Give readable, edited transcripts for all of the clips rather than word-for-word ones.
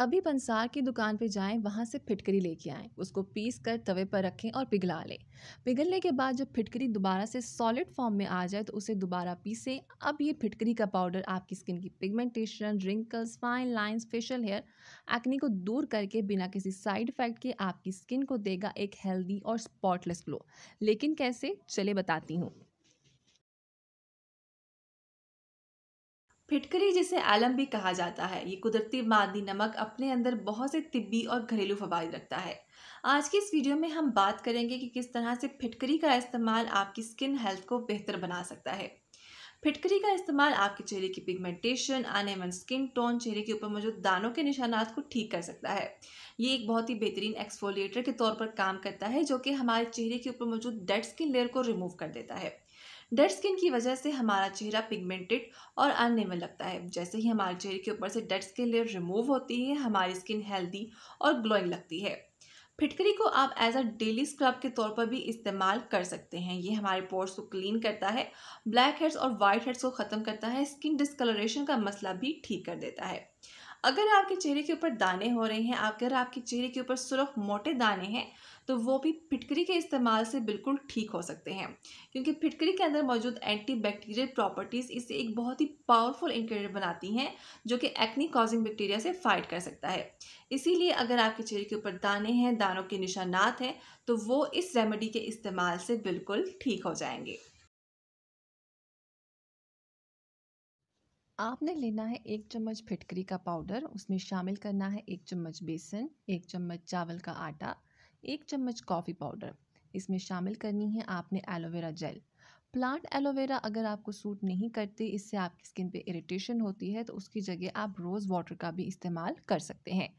अभी पंसार की दुकान पे जाएं, वहां से फिटकरी लेके आएं, उसको पीस कर तवे पर रखें और पिघला लें। पिघलने के बाद जब फिटकरी दोबारा से सॉलिड फॉर्म में आ जाए तो उसे दोबारा पीसें। अब ये फिटकरी का पाउडर आपकी स्किन की pigmentation, wrinkles, fine lines, facial hair, acne को दूर करके बिना किसी साइड इफेक्ट के आपकी स्किन को देगा एक हेल्दी और स्पॉटलेस ग्लो। लेकिन कैसे, चले बताती हूँ। फिटकरी, जिसे एलम भी कहा जाता है, ये कुदरती मादी नमक अपने अंदर बहुत से तिब्बी और घरेलू फवाइद रखता है। आज की इस वीडियो में हम बात करेंगे कि किस तरह से फिटकरी का इस्तेमाल आपकी स्किन हेल्थ को बेहतर बना सकता है। फिटकरी का इस्तेमाल आपके चेहरे की पिगमेंटेशन, अनइवन स्किन टोन, चेहरे के ऊपर मौजूद दानों के निशानात को ठीक कर सकता है। ये एक बहुत ही बेहतरीन एक्सफोलिएटर के तौर पर काम करता है, जो कि हमारे चेहरे के ऊपर मौजूद डेड स्किन लेयर को रिमूव कर देता है। डेड स्किन की वजह से हमारा चेहरा पिगमेंटेड और अनइवन लगता है। जैसे ही हमारे चेहरे के ऊपर से डेड स्किन लेयर रिमूव होती है, हमारी स्किन हेल्दी और ग्लोइंग लगती है। फिटकरी को आप एज अ डेली स्क्रब के तौर पर भी इस्तेमाल कर सकते हैं। ये हमारे पोर्स को क्लीन करता है, ब्लैक हेड्स और वाइट हेड्स को ख़त्म करता है, स्किन डिस्कलरेशन का मसला भी ठीक कर देता है। अगर आपके चेहरे के ऊपर दाने हो रहे हैं, अगर आपके चेहरे के ऊपर सुर्ख मोटे दाने हैं, तो वो भी फिटकरी के इस्तेमाल से बिल्कुल ठीक हो सकते हैं, क्योंकि फिटकरी के अंदर मौजूद एंटी बैक्टीरियल प्रॉपर्टीज़ इसे एक बहुत ही पावरफुल इंग्रेडिएंट बनाती हैं, जो कि एक्ने कॉजिंग बैक्टीरिया से फाइट कर सकता है। इसीलिए अगर आपके चेहरे के ऊपर दाने हैं, दानों के निशानात हैं, तो वो इस रेमेडी के इस्तेमाल से बिल्कुल ठीक हो जाएंगे। आपने लेना है 1 चम्मच फिटकरी का पाउडर, उसमें शामिल करना है 1 चम्मच बेसन, 1 चम्मच चावल का आटा, 1 चम्मच कॉफ़ी पाउडर। इसमें शामिल करनी है आपने एलोवेरा जेल। प्लांट एलोवेरा अगर आपको सूट नहीं करती, इससे आपकी स्किन पे इरिटेशन होती है, तो उसकी जगह आप रोज़ वाटर का भी इस्तेमाल कर सकते हैं।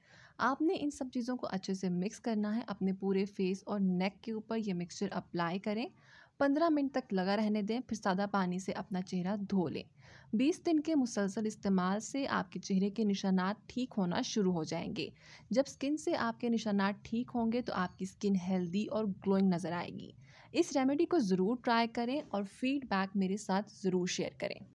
आपने इन सब चीज़ों को अच्छे से मिक्स करना है, अपने पूरे फेस और नेक के ऊपर ये मिक्सचर अप्लाई करें। 15 मिनट तक लगा रहने दें, फिर सादा पानी से अपना चेहरा धो लें। 20 दिन के मुसलसल इस्तेमाल से आपके चेहरे के निशानात ठीक होना शुरू हो जाएंगे। जब स्किन से आपके निशानात ठीक होंगे तो आपकी स्किन हेल्दी और ग्लोइंग नज़र आएगी। इस रेमेडी को ज़रूर ट्राई करें और फीडबैक मेरे साथ ज़रूर शेयर करें।